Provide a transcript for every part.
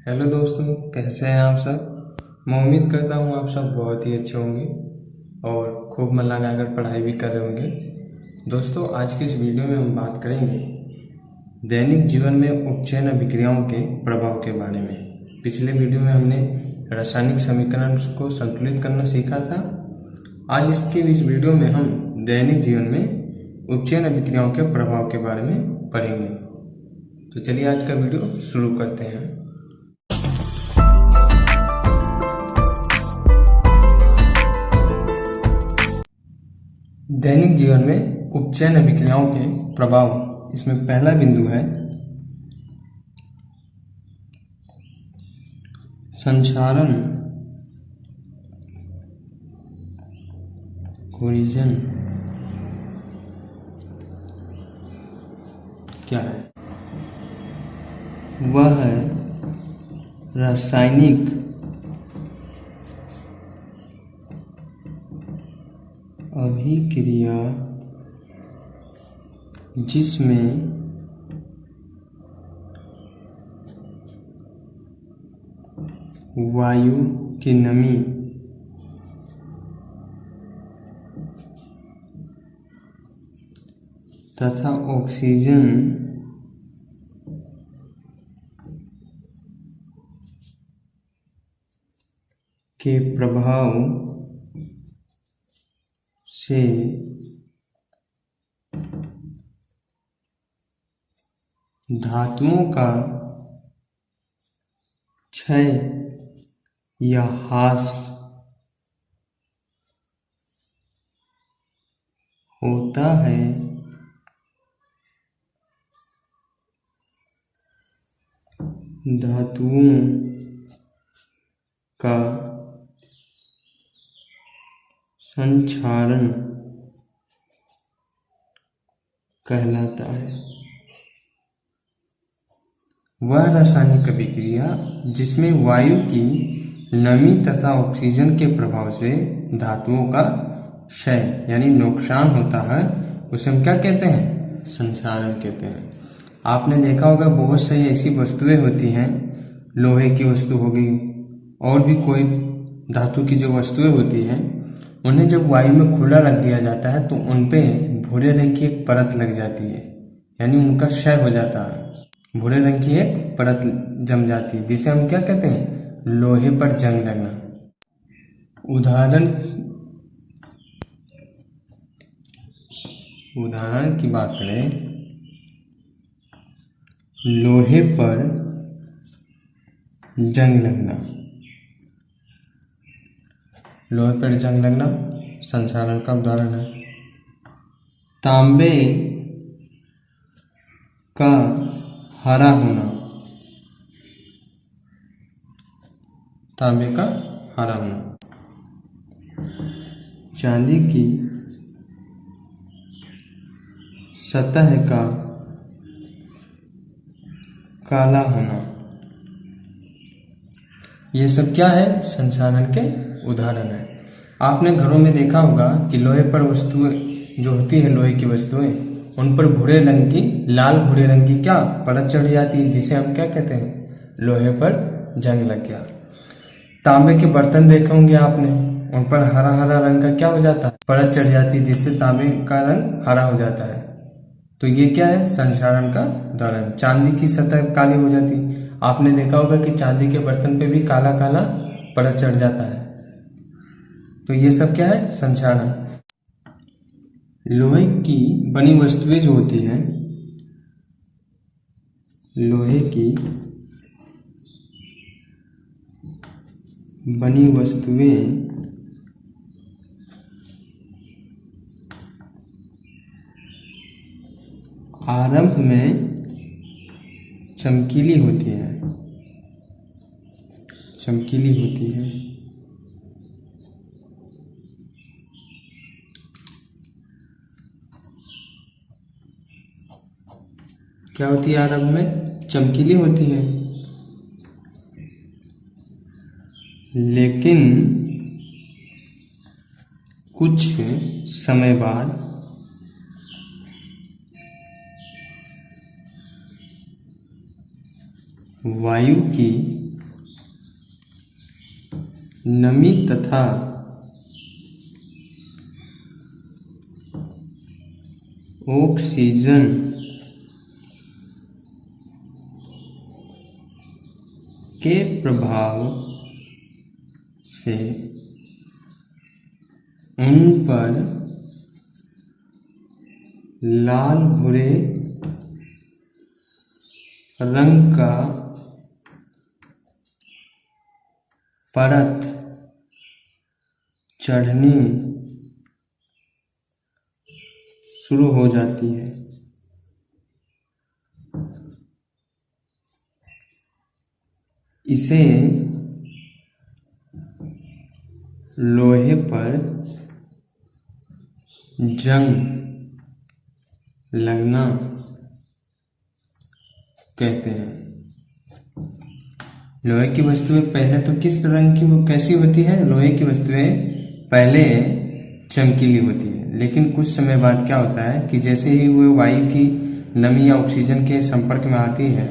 Hello दोस्तों, कैसे हैं आप सब। मैं उम्मीद करता हूँ आप सब बहुत ही अच्छे होंगे और खूब मन लगाकर पढ़ाई भी कर रहे होंगे। दोस्तों, आज की इस वीडियो में हम बात करेंगे दैनिक जीवन में उपचयन अभिक्रियाओं के प्रभाव के बारे में। पिछले वीडियो में हमने रासायनिक समीकरण को संतुलित करना सीखा था। आज इस वीडियो में हम दैनिक जीवन में उपचयन अभिक्रियाओं के प्रभाव के बारे में पढ़ेंगे। तो चलिए आज का वीडियो शुरू करते हैं। दैनिक जीवन में उपचयन अभिक्रियाओं के प्रभाव, इसमें पहला बिंदु है संक्षारण। ओरिजन क्या है? वह है रासायनिक अभिक्रिया जिसमें वायु की नमी तथा ऑक्सीजन के प्रभाव से धातुओं का क्षय या ह्रास होता है। धातुओं का संक्षारण कहलाता है। वह रासायनिक अभिक्रिया जिसमें वायु की नमी तथा ऑक्सीजन के प्रभाव से धातुओं का क्षय यानी नुकसान होता है, उसे हम क्या कहते हैं? संक्षारण कहते हैं। आपने देखा होगा बहुत सारी ऐसी वस्तुएं होती हैं, लोहे की वस्तु होगी और भी कोई धातु की जो वस्तुएं होती हैं, उन्हें जब वायु में खुला रख दिया जाता है तो उन पे भूरे रंग की एक परत लग जाती है, यानी उनका क्षय हो जाता है। भूरे रंग की एक परत जम जाती है, जिसे हम क्या कहते हैं? लोहे पर जंग लगना। उदाहरण की बात करें, लोहे पर जंग लगना। लोहे पर जंग लगना संक्षारण का उदाहरण है। तांबे का हरा होना। तांबे का हरा होना। चांदी की सतह का काला होना। ये सब क्या है? संक्षारण के उदाहरण है। आपने घरों में देखा होगा कि लोहे पर वस्तुएं जो होती है, लोहे की वस्तुएं, उन पर भूरे रंग की, लाल भूरे रंग की क्या परत चढ़ जाती है, जिसे हम क्या कहते हैं? लोहे पर जंग लग गया। तांबे के बर्तन देखे होंगे आपने, उन पर हरा हरा रंग का क्या हो जाता है? परत चढ़ जाती है, जिससे तांबे का रंग हरा हो जाता है। तो ये क्या है? संक्षारण का उदाहरण। चांदी की सतह काली हो जाती, आपने देखा होगा कि चांदी के बर्तन पे भी काला काला परत चढ़ जाता है। तो ये सब क्या है? संक्षारण। लोहे की बनी वस्तुएं जो होती हैं, लोहे की बनी वस्तुएं आरंभ में चमकीली होती हैं। चमकीली होती है। क्या होती है? आरंभ में चमकीली होती है, लेकिन कुछ समय बाद वायु की नमी तथा ऑक्सीजन के प्रभाव से उन पर लाल भूरे रंग का परत चढ़नी शुरू हो जाती है। इसे लोहे पर जंग लगना कहते हैं। लोहे की वस्तुएं पहले तो किस रंग की कैसी होती है? लोहे की वस्तुएं पहले चमकीली होती है, लेकिन कुछ समय बाद क्या होता है कि जैसे ही वो वायु की नमी या ऑक्सीजन के संपर्क में आती है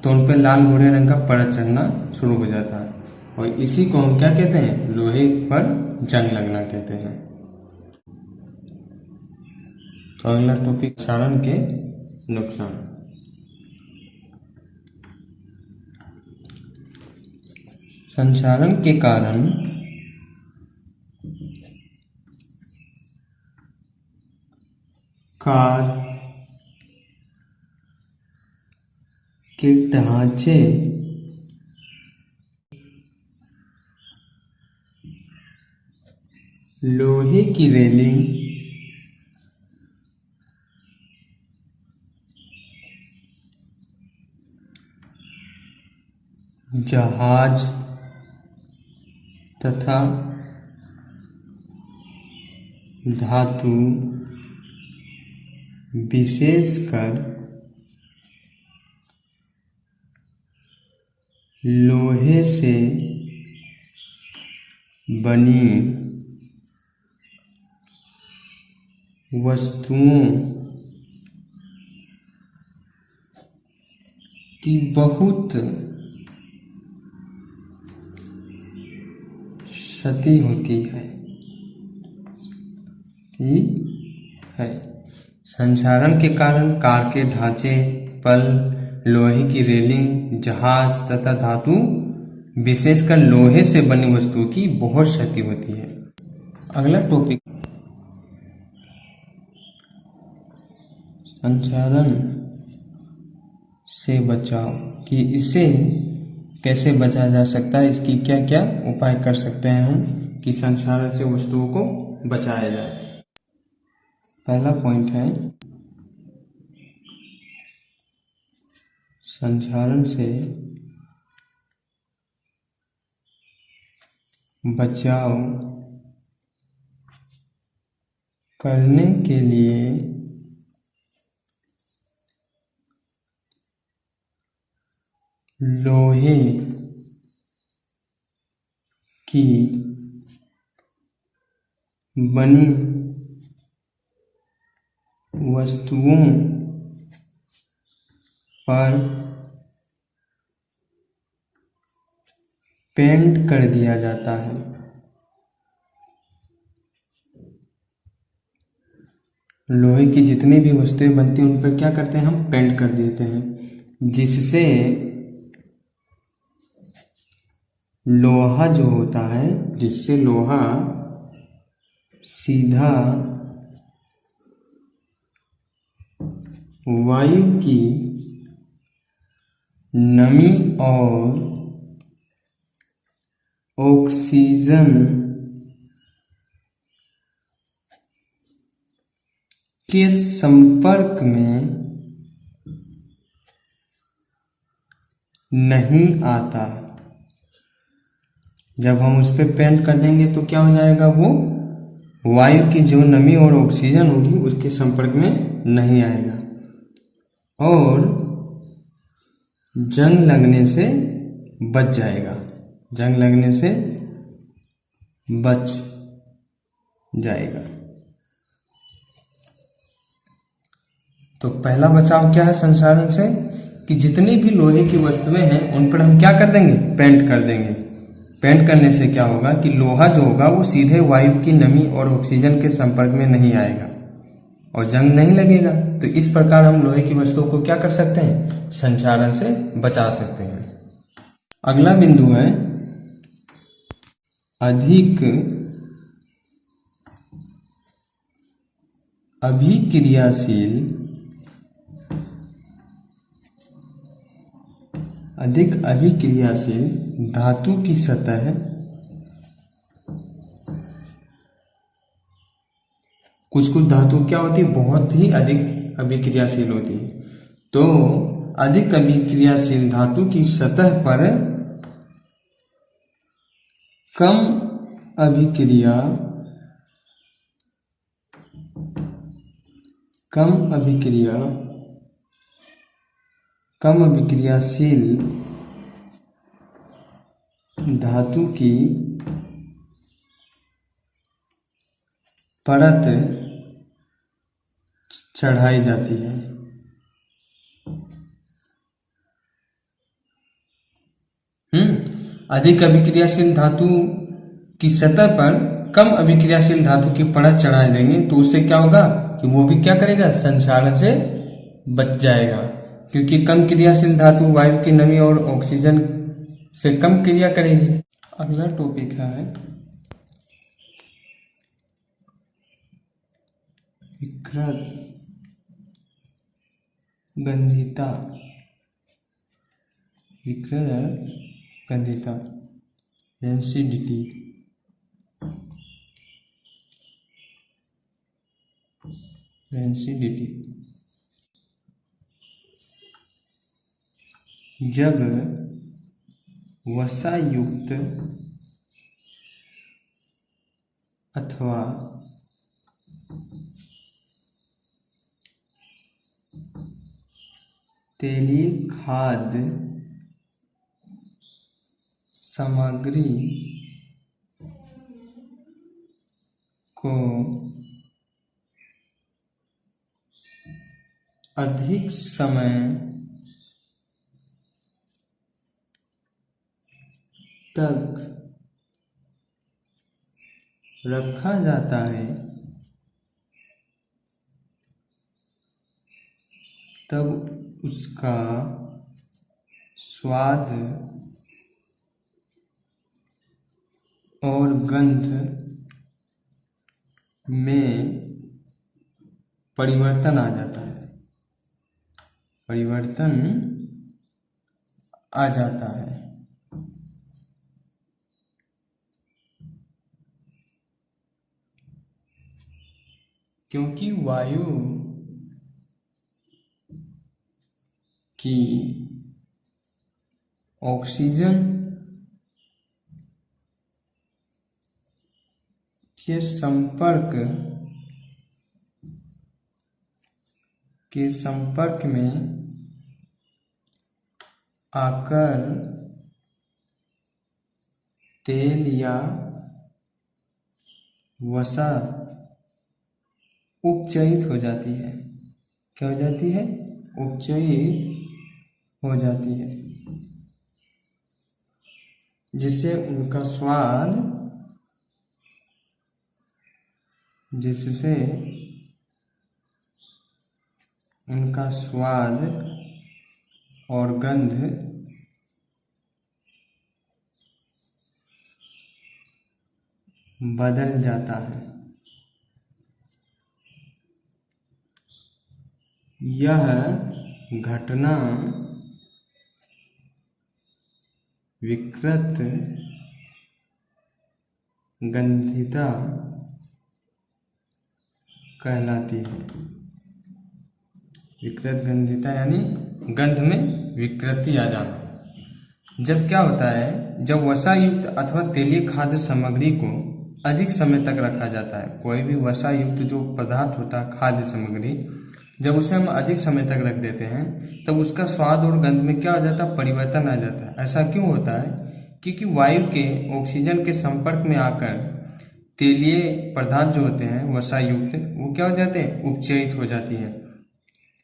तो उन पर लाल भूरे रंग का परत चढ़ना शुरू हो जाता है, और इसी को हम क्या कहते हैं? लोहे पर जंग लगना कहते हैं। तो अगला टॉपिक संक्षारण के नुकसान। संक्षारण के कारण कार के ढांचे लोहे की रेलिंग जहाज तथा धातु विशेषकर लोहे से बनी वस्तुओं की बहुत क्षति होती है। संक्षारण के कारण कार के ढांचे, पल, लोहे की रेलिंग, जहाज तथा धातु विशेषकर लोहे से बनी वस्तुओं की बहुत क्षति होती है। अगला टॉपिक संक्षारण से बचाव, कि इसे कैसे बचाया जा सकता है, इसकी क्या क्या उपाय कर सकते हैं हम कि संक्षारण से वस्तुओं को बचाया जाए। पहला पॉइंट है संक्षारण से बचाव करने के लिए लोहे की बनी वस्तुओं पर पेंट कर दिया जाता है। लोहे की जितनी भी वस्तुएं बनती हैं उन पर क्या करते हैं? हम पेंट कर देते हैं, जिससे लोहा जो होता है, जिससे लोहा सीधा वायु की नमी और ऑक्सीजन के संपर्क में नहीं आता। जब हम उस पर पेंट कर देंगे तो क्या हो जाएगा? वो वायु की जो नमी और ऑक्सीजन होगी उसके संपर्क में नहीं आएगा और जंग लगने से बच जाएगा। जंग लगने से बच जाएगा। तो पहला बचाव क्या है संक्षारण से? कि जितनी भी लोहे की वस्तुएं हैं उन पर हम क्या कर देंगे? पेंट कर देंगे, पेंट करने से क्या होगा कि लोहा जो होगा वो सीधे वायु की नमी और ऑक्सीजन के संपर्क में नहीं आएगा और जंग नहीं लगेगा। तो इस प्रकार हम लोहे की वस्तुओं को क्या कर सकते हैं, संक्षारण से बचा सकते हैं। अगला बिंदु है अधिक अभिक्रियाशील धातु की सतह कुछ धातु क्या होती है, बहुत ही अधिक अभिक्रियाशील होती है। तो अधिक अभिक्रियाशील धातु की सतह पर कम अभिक्रियाशील धातु की परत चढ़ाई जाती है। अधिक अभिक्रियाशील धातु की सतह पर कम अभिक्रियाशील धातु की परत चढ़ा देंगे तो उससे क्या होगा कि वो भी क्या करेगा, संक्षारण से बच जाएगा, क्योंकि कम क्रियाशील धातु वायु की नमी और ऑक्सीजन से कम क्रिया करेगी। अगला टॉपिक है विकृत गंधिता। रेंसिडिटी जब वसायुक्त अथवा तेलीय खाद्य सामग्री को अधिक समय तक रखा जाता है तब उसका स्वाद और गंध में परिवर्तन आ जाता है, क्योंकि वायु की ऑक्सीजन के संपर्क में आकर तेल या वसा उपचयित हो जाती है। क्या हो जाती है? उपचयित हो जाती है, जिससे उनका स्वाद और गंध बदल जाता है। यह घटना विकृत गंधिता कहलाती है। विकृत गंधिता यानी गंध में विकृति आ जाना। जब क्या होता है, जब वसा युक्त अथवा तेलीय खाद्य सामग्री को अधिक समय तक रखा जाता है, कोई भी वसा युक्त जो पदार्थ होता है, खाद्य सामग्री, जब उसे हम अधिक समय तक रख देते हैं तब उसका स्वाद और गंध में क्या हो जाता है, परिवर्तन आ जाता है। ऐसा क्यों होता है? क्योंकि वायु के ऑक्सीजन के संपर्क में आकर तेलीय पदार्थ जो होते हैं वसा युक्त, वो क्या हो जाते हैं, उपचयित हो जाती है।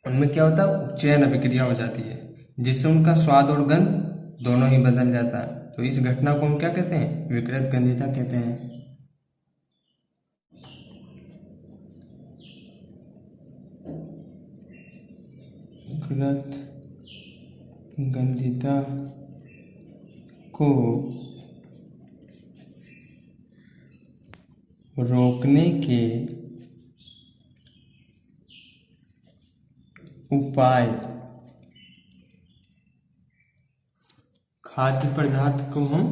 उनमें क्या होता है, उपचयन अभिक्रिया हो जाती है, जिससे उनका स्वाद और गंध दोनों ही बदल जाता है। तो इस घटना को हम क्या कहते हैं? विकृत गंधिता कहते हैं। विकृत गंधिता को रोकने के उपाय। खाद्य पदार्थ को हम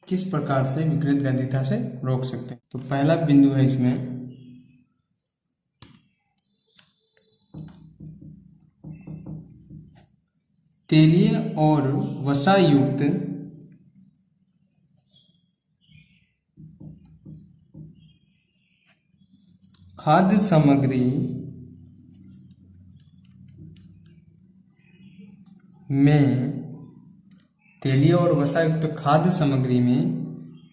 किस प्रकार से विकृत गंधिता से रोक सकते हैं? तो पहला बिंदु है इसमें तेलीय और वसा युक्त खाद्य सामग्री में तेलीय और वसा युक्त खाद्य सामग्री में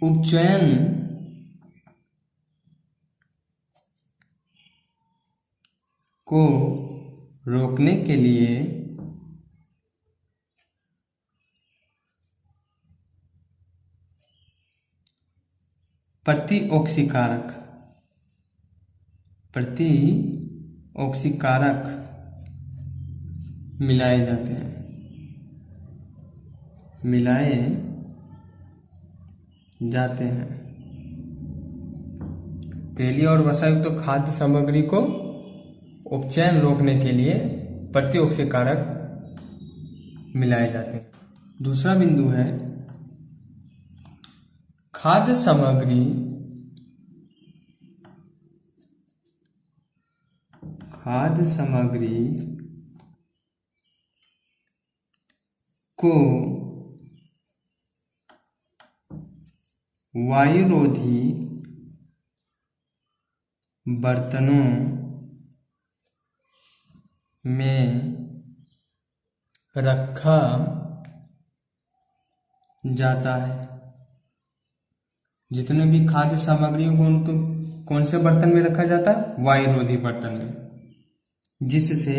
उपचयन को रोकने के लिए प्रतिओक्सीकारक मिलाए जाते हैं, तेलीय और वसायुक्त खाद्य सामग्री को उपचयन रोकने के लिए प्रतिओक्सीकारक मिलाए जाते हैं। दूसरा बिंदु है खाद्य सामग्री को वायुरोधी बर्तनों में रखा जाता है। जितने भी खाद्य सामग्रियों को उनको कौन से बर्तन में रखा जाता है? वायुरोधी बर्तन में, जिससे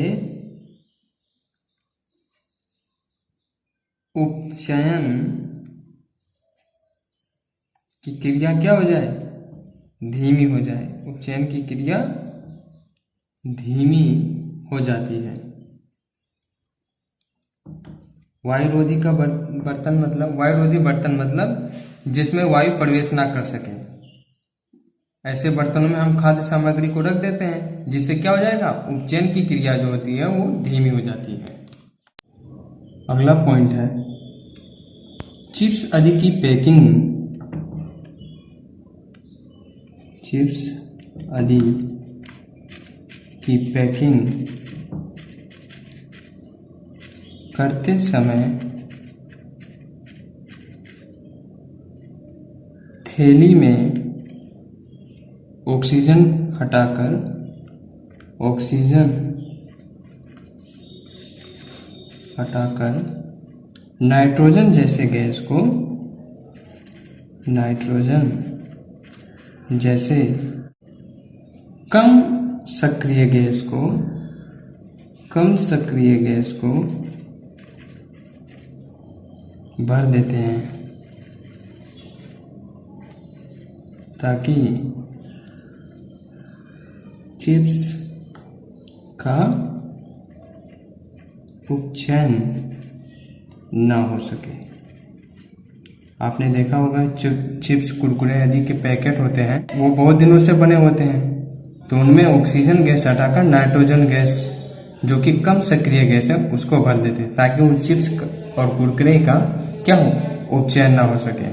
उपचयन की क्रिया क्या हो जाए? धीमी हो जाए। उपचयन की क्रिया धीमी हो जाती है। वायुरोधी का बर्तन मतलब जिसमें वायु प्रवेश ना कर सके। ऐसे बर्तनों में हम खाद्य सामग्री को रख देते हैं, जिससे क्या हो जाएगा? उपचयन की क्रिया जो होती है वो धीमी हो जाती है। अगला पॉइंट है चिप्स आदि की पैकिंग करते समय थैली में ऑक्सीजन हटाकर नाइट्रोजन जैसे कम सक्रिय गैस को भर देते हैं, ताकि चिप्स का उपचयन ना हो सके। आपने देखा होगा चिप्स कुरकुरे आदि के पैकेट होते हैं, वो बहुत दिनों से बने होते हैं, तो उनमें ऑक्सीजन गैस हटाकर नाइट्रोजन गैस जो कि कम सक्रिय गैस है उसको भर देते हैं, ताकि उन चिप्स और कुरकुरे का क्या हो? उपचयन ना हो सके।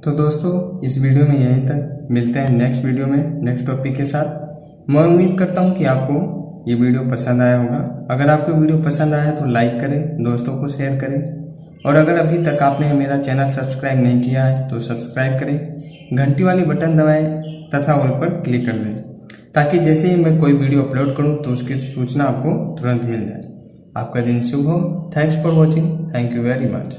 तो दोस्तों इस वीडियो में यहीं तक, मिलते हैं नेक्स्ट वीडियो में नेक्स्ट टॉपिक के साथ। मैं उम्मीद करता हूं कि आपको ये वीडियो पसंद आया होगा। अगर आपको वीडियो पसंद आया तो लाइक करें, दोस्तों को शेयर करें, और अगर अभी तक आपने मेरा चैनल सब्सक्राइब नहीं किया है तो सब्सक्राइब करें, घंटी वाली बटन दबाएं तथा ऑल पर क्लिक कर दें, ताकि जैसे ही मैं कोई वीडियो अपलोड करूं तो उसकी सूचना आपको तुरंत मिल जाए। आपका दिन शुभ हो। Thanks for watching. Thank you very much.